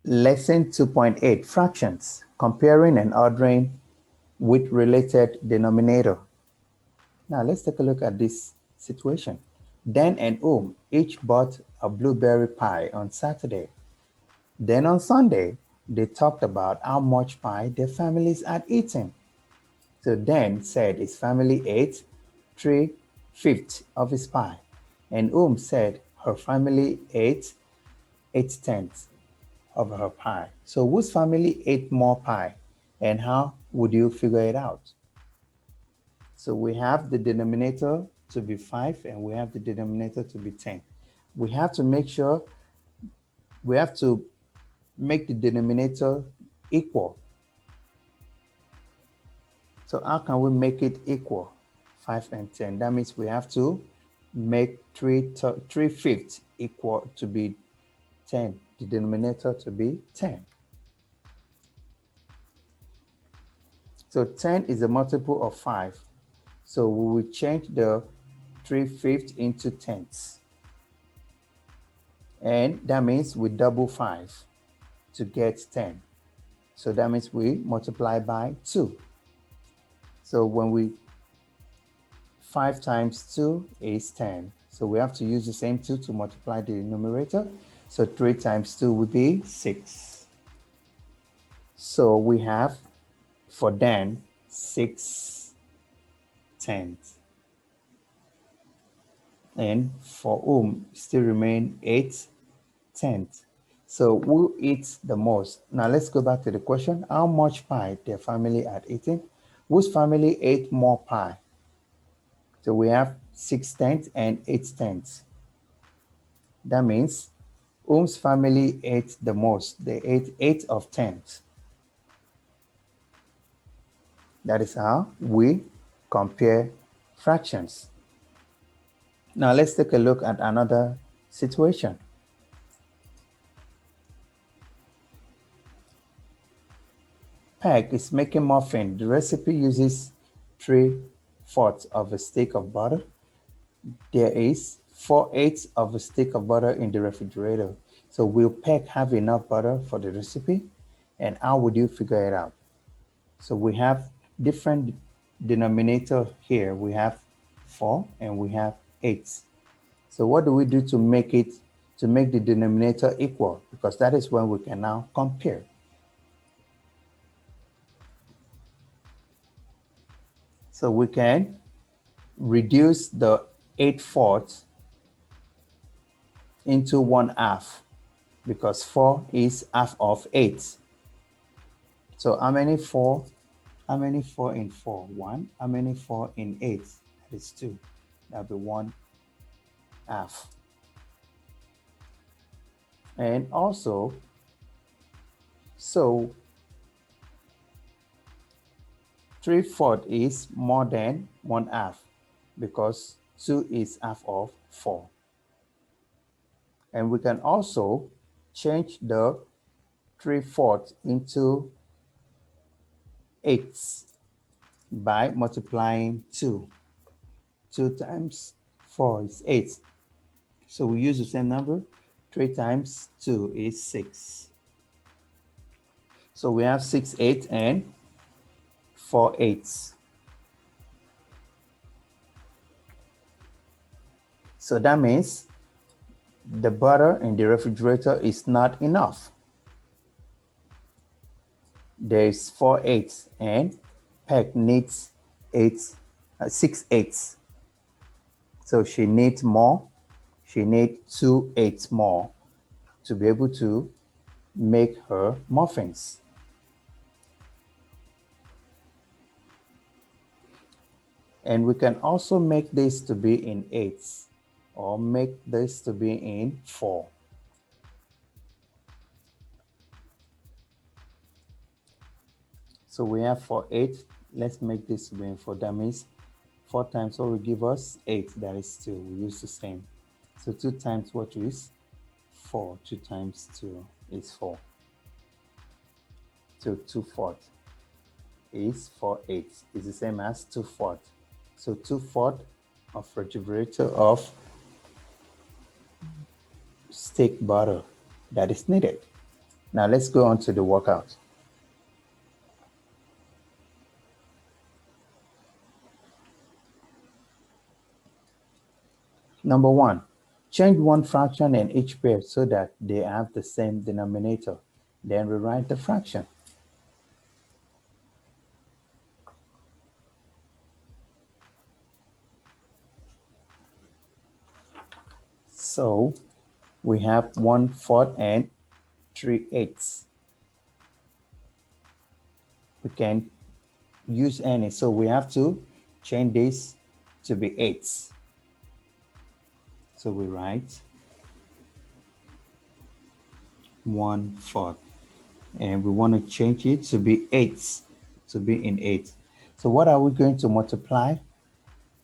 Lesson 2.8, fractions, comparing and ordering with related denominator. Now let's take a look at this situation. Dan and each bought a blueberry pie on Saturday. Then on Sunday, they talked about how much pie their families had eaten. So Dan said his family ate 3/5 of his pie, and said her family ate 8/10 of her pie. So whose family ate more pie, and how would you figure it out? So we have the denominator to be 5 and we have the denominator to be 10. We have to make sure, we have to make the denominator equal. So how can we make it equal? 5 and 10. That means we have to make 3/5 equal to be 10, the denominator to be 10. So 10 is a multiple of 5. So we will change the 3/5 into tenths. And that means we double 5 to get 10. So that means we multiply by 2. So when we 5 times 2 is 10. So we have to use the same 2 to multiply the numerator. So 3 times 2 would be 6. So we have for Dan 6/10. And for still remain 8/10. So who eats the most? Now let's go back to the question. How much pie their family had eaten? Whose family ate more pie? So we have 6/10 and 8/10. That means whose family ate the most? They ate 8 of 10. That is how we compare fractions. Now let's take a look at another situation. Peg is making muffin. The recipe uses 3/4 of a stick of butter. There is 4/8 of a stick of butter in the refrigerator. So will Peg have enough butter for the recipe? And how would you figure it out? So we have different denominator here. We have 4 and we have 8. So what do we do to make the denominator equal? Because that is when we can now compare. So we can reduce the 8/4 into 1/2 because 4 is half of 8. So how many 4? How many 4 in 4? 1. How many 4 in 8? That is 2. That'll be 1/2. And also, so 3/4 is more than 1/2 because 2 is half of 4. And we can also change the 3/4 into 8 by multiplying 2. 2 times 4 is 8. So we use the same number. 3 times 2 is 6. So we have 6/8 and 4/8. So that means the butter in the refrigerator is not enough. There is 4/8 and Peg needs 6/8. So she needs more. She needs 2/8 more to be able to make her muffins. And we can also make this to be in 8s or make this to be in 4. So we have 4/8. Let's make this to be in 4. That means 4 times what will give us 8. That is 2. We use the same. So 2 times what is 4? 2 times 2 is 4. So 2/4 is 4/8. It's the same as 2/4. So 2/4 of refrigerator of steak butter that is needed. Now let's go on to the workout. Number 1, change one fraction in each pair so that they have the same denominator. Then rewrite the fraction. So we have 1/4 and 3/8. We can use any, so we have to change this to be 8s. So we write 1/4, and we want to change it to be 8s, to be in 8. So what are we going to multiply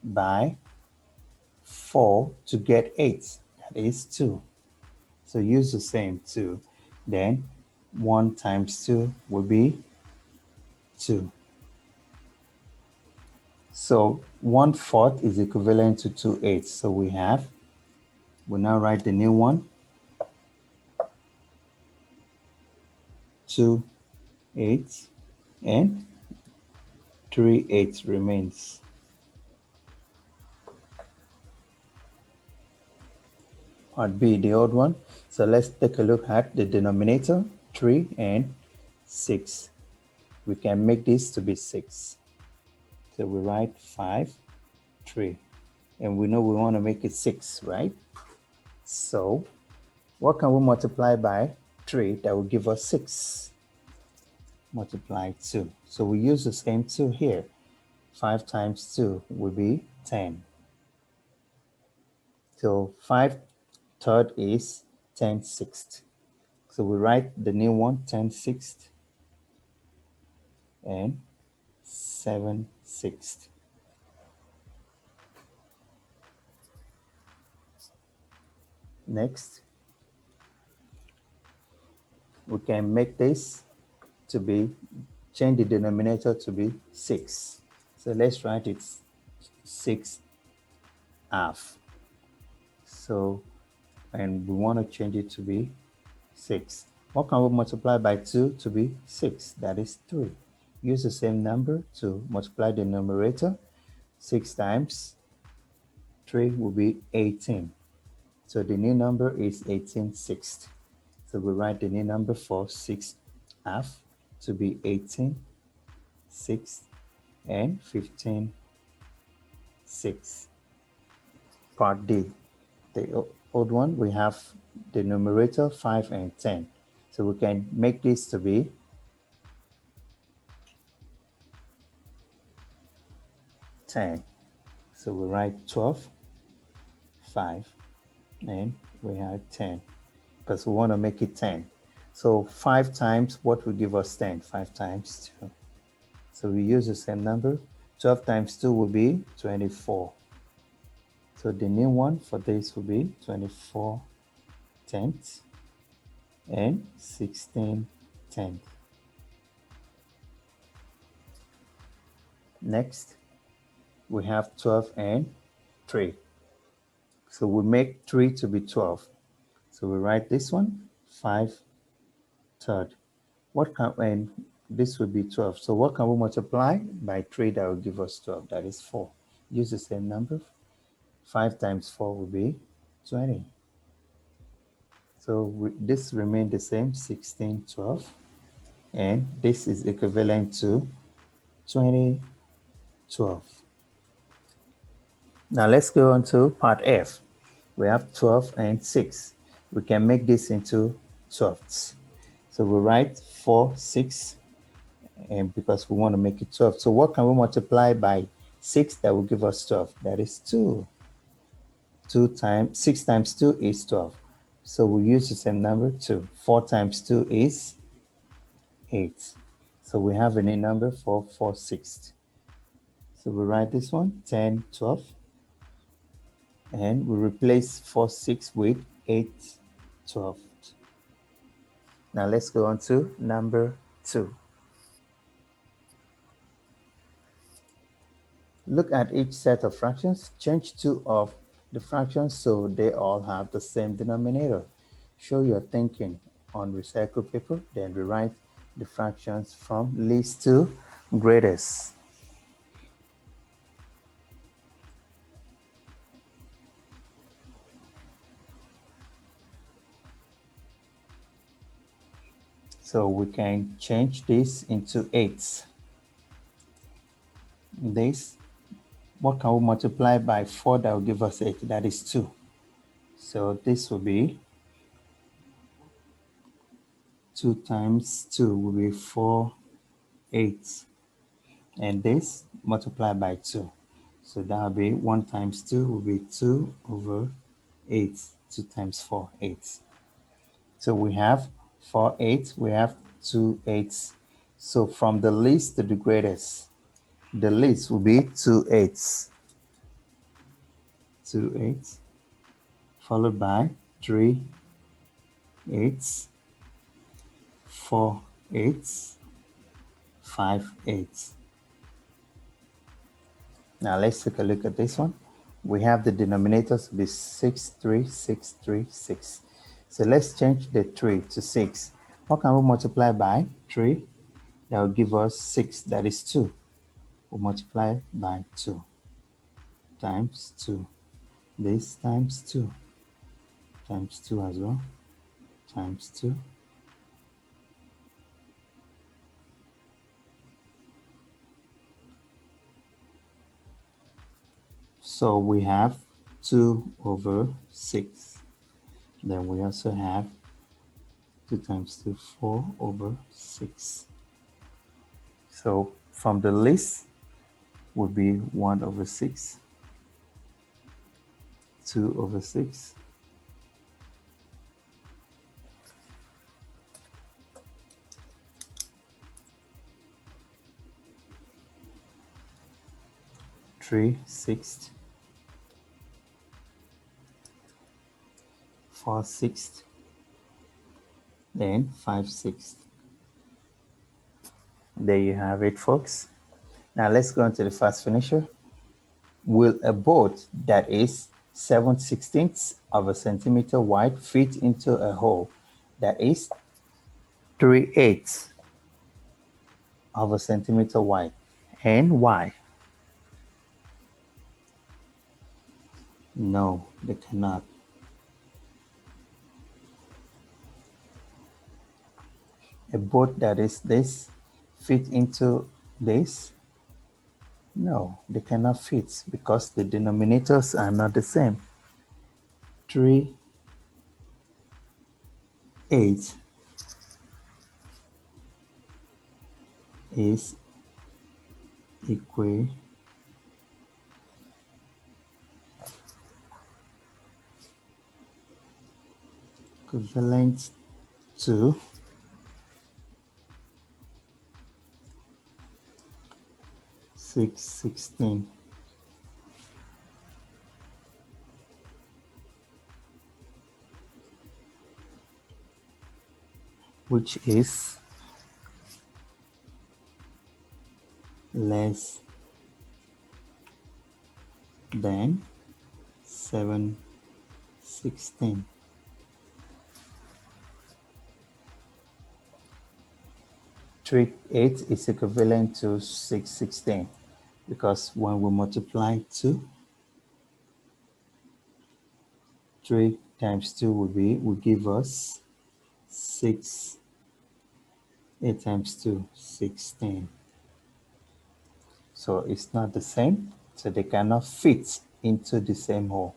by 4 to get 8? That is 2. So use the same 2. Then 1 times 2 will be 2. So 1/4 is equivalent to 2/8. So we'll now write the new one. 2/8 and 3/8 remains. Part B, the old one. So let's take a look at the denominator, 3 and 6. We can make this to be 6. So we write 5, 3. And we know we want to make it 6, right? So what can we multiply by 3 that will give us 6? Multiply 2. So we use the same 2 here. 5 times 2 will be 10. So 5/3 is 10/6. So we write the new one, 10/6 and 7/6. Next, we can make this to be, change the denominator to be 6. So let's write it 6/2. So, and we want to change it to be 6. What can we multiply by 2 to be 6? That is 3. Use the same number to multiply the numerator. 6 times 3 will be 18. So the new number is 18/6. So we write the new number for 6/2 to be 18/6 and 15/6. Part D, the old one, we have the numerator 5 and 10. So we can make this to be 10. So we write 12, 5, and we have 10, because we want to make it 10. So 5 times what will give us 10? 5 times 2. So we use the same number. 12 times 2 will be 24. So the new one for this will be 24/10 and 16/10. Next, we have 12 and 3. So we make 3 to be 12. So we write this one, 5/3. What can, and this will be 12. So what can we multiply by 3 that will give us 12? That is 4. Use the same number. 5 times 4 will be 20. So this remains the same, 16/12. And this is equivalent to 20/12. Now let's go on to part F. We have 12 and 6. We can make this into 12ths. So we write 4/6, and because we want to make it 12. So what can we multiply by 6 that will give us 12? That is 2. 6 times 2 is 12. So we use the same number, 2. 4 times 2 is 8. So we have a new number for 4/6. So we write this one, 10/12. And we replace 4/6 with 8/12. Now let's go on to number 2. Look at each set of fractions. Change 2 of the fractions so they all have the same denominator. Show your thinking on recycled paper, then rewrite the fractions from least to greatest. So we can change this into eighths. This, what can we multiply by 4 that will give us 8? That is 2. So this will be 2 times 2 will be 4 eighths. And this multiplied by 2. So that will be 1 times 2 will be 2 over 8. 2 times 4, 8. So we have 4 eighths, we have 2 eighths. So from the least to the greatest, the least will be 2 eighths. 2 eighths, followed by 3 eighths, 4 eighths, 5 eighths. Now let's take a look at this one. We have the denominators be 6, 3, 6, 3, 6. So let's change the 3 to 6. What can we multiply by 3? That will give us 6, that is 2. We'll multiply by 2 times 2. This times 2 times 2 as well, times 2. So we have 2 over 6. Then we also have 2 times 2, 4 over 6. So from the least would be 1 over 6, 2 over 6, 3 sixths, 4 sixths, then 5 sixths. There you have it, folks. Now let's go into the fast finisher. Will a boat that is 7/16 of a centimeter wide fit into a hole that is 3/8 of a centimeter wide, and why? No, they cannot. A boat that is this fit into this? No, they cannot fit because the denominators are not the same. 3/8 is equivalent to 6/16. Which is less than 7/16. 3/8 is equivalent to 6/16 because when we multiply 2, 3 times 2 will give us 6. 8 times 2, 16. So it's not the same, so they cannot fit into the same hole.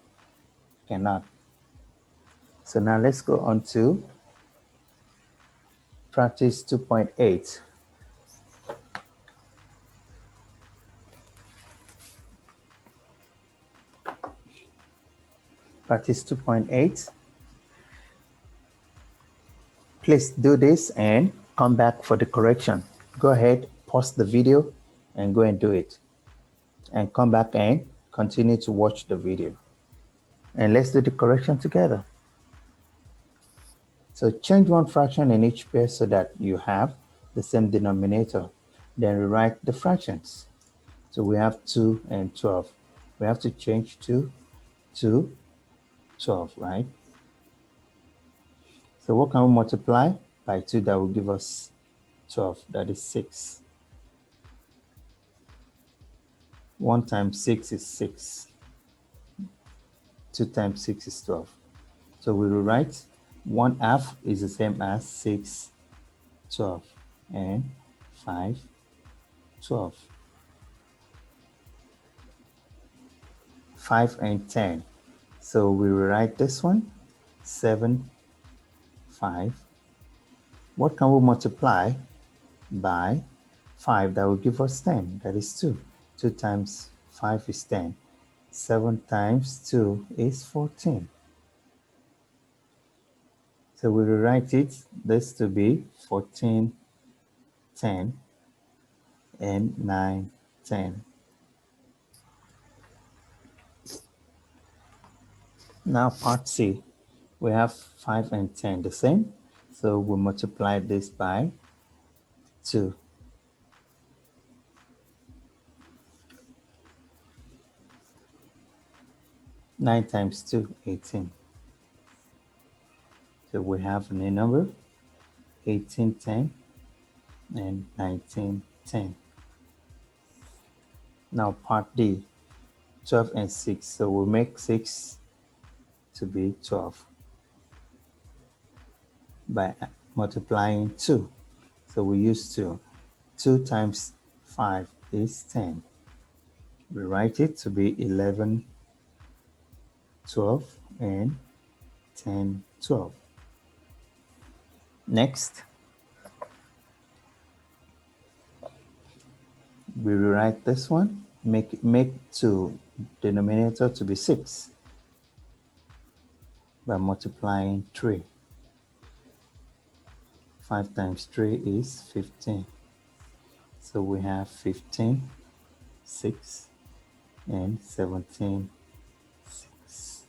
Cannot. So now let's go on to practice 2.8. Practice 2.8. Please do this and come back for the correction. Go ahead, pause the video and go and do it. And come back and continue to watch the video. And let's do the correction together. So change one fraction in each pair so that you have the same denominator. Then rewrite the fractions. So we have 2 and 12. We have to change 2 to 12, right? So what can we multiply by 2 that will give us 12? That is 6. 1 times 6 is 6. 2 times 6 is 12. So we will write 1/2 is the same as 6, 12, and 5, 12. 5 and 10. So we will write this one, 7, 5. What can we multiply by 5 that will give us 10? That is 2. 2 times 5 is 10. 7 times 2 is 14. So we will write this to be 14, 10, and 9, 10. Now part C, we have 5 and 10 the same. So we multiply this by 2. 9 times 2, 18. So we have a new number, 18, 10, and 19, 10. Now part D, 12 and 6. So we'll make 6 to be 12 by multiplying 2. So we use 2. 2 times 5 is 10. We write it to be 11, 12, and 10, 12. Next, we rewrite this one, make 2 denominator to be 6 by multiplying 3. 5 times 3 is 15. So we have 15, 6, and 17, 6.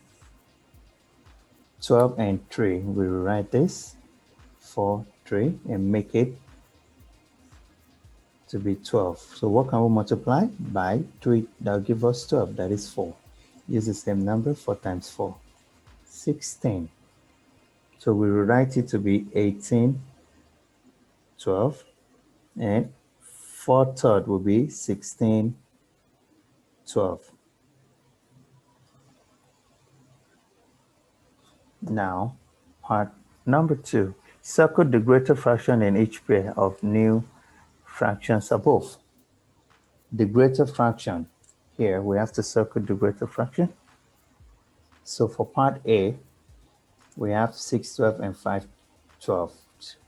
12 and 3, we rewrite this 4, 3, and make it to be 12. So what can we multiply by 3? That will give us 12. That is 4. Use the same number, 4 times 4, 16. So we will write it to be 18, 12, and 4/3 will be 16, 12. Now, part number 2. Circle the greater fraction in each pair of new fractions above. The greater fraction, here we have to circle the greater fraction. So for part A, we have 6, 12, and 5, 12.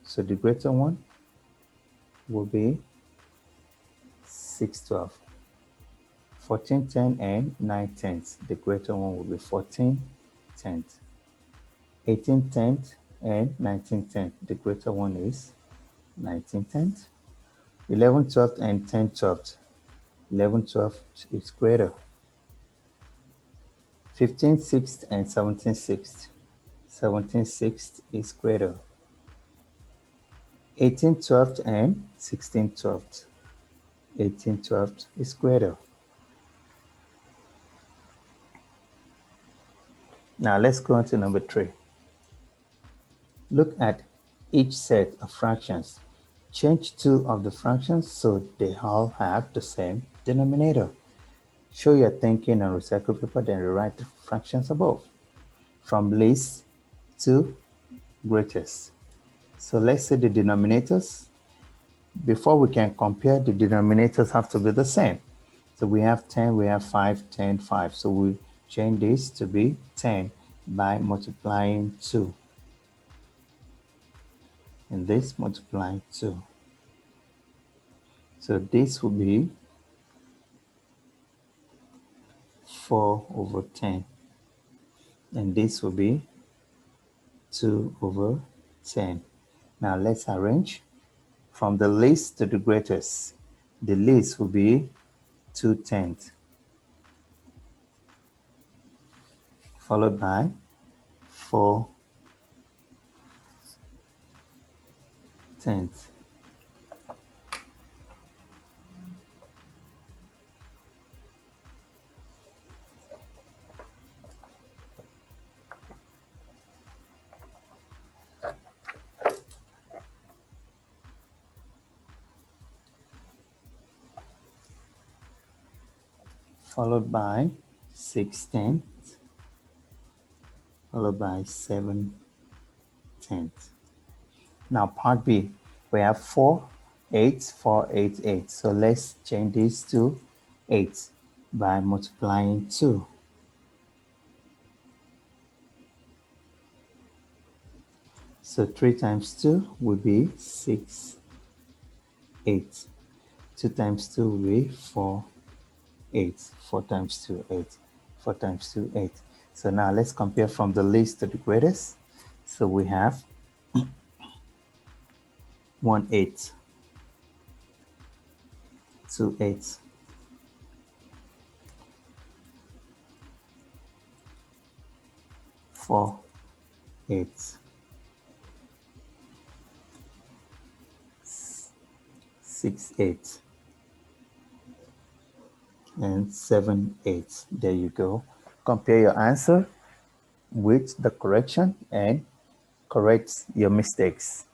So the greater one will be 6, 12. 14, 10, and 9 tenths. The greater one will be 14 tenths. 18 tenths and 19 tenths. The greater one is 19 tenths. 11 12 and 10 12. 11 12 is greater. 15 sixths and 17 sixths. 17 sixths is greater. 18 12 and 16 12. 18 12 is greater. Now let's go on to number 3. Look at each set of fractions. Change 2 of the fractions so they all have the same denominator. Show your thinking on recycled paper, then rewrite the fractions above from least to greatest. So let's say the denominators. Before we can compare, the denominators have to be the same. So we have 10, we have 5, 10, 5. So we change this to be 10 by multiplying 2. And this multiplying 2. So this will be 4 over 10. And this will be 2 over 10. Now let's arrange from the least to the greatest. The least will be 2 tenths, followed by 4 tenths. followed by 6 tenths, followed by 7 tenths. Now part B, we have 4 eighths, 4 8 8. So let's change this to 8 by multiplying 2. So 3 times 2 will be 6 8. 2 times 2 will be 4 8. 4 times 2 8. 4 times 2 8. So now let's compare from the least to the greatest. So we have 1 8, 2 8, 4 8, 6 8, and 7 8. There you go. Compare your answer with the correction and correct your mistakes.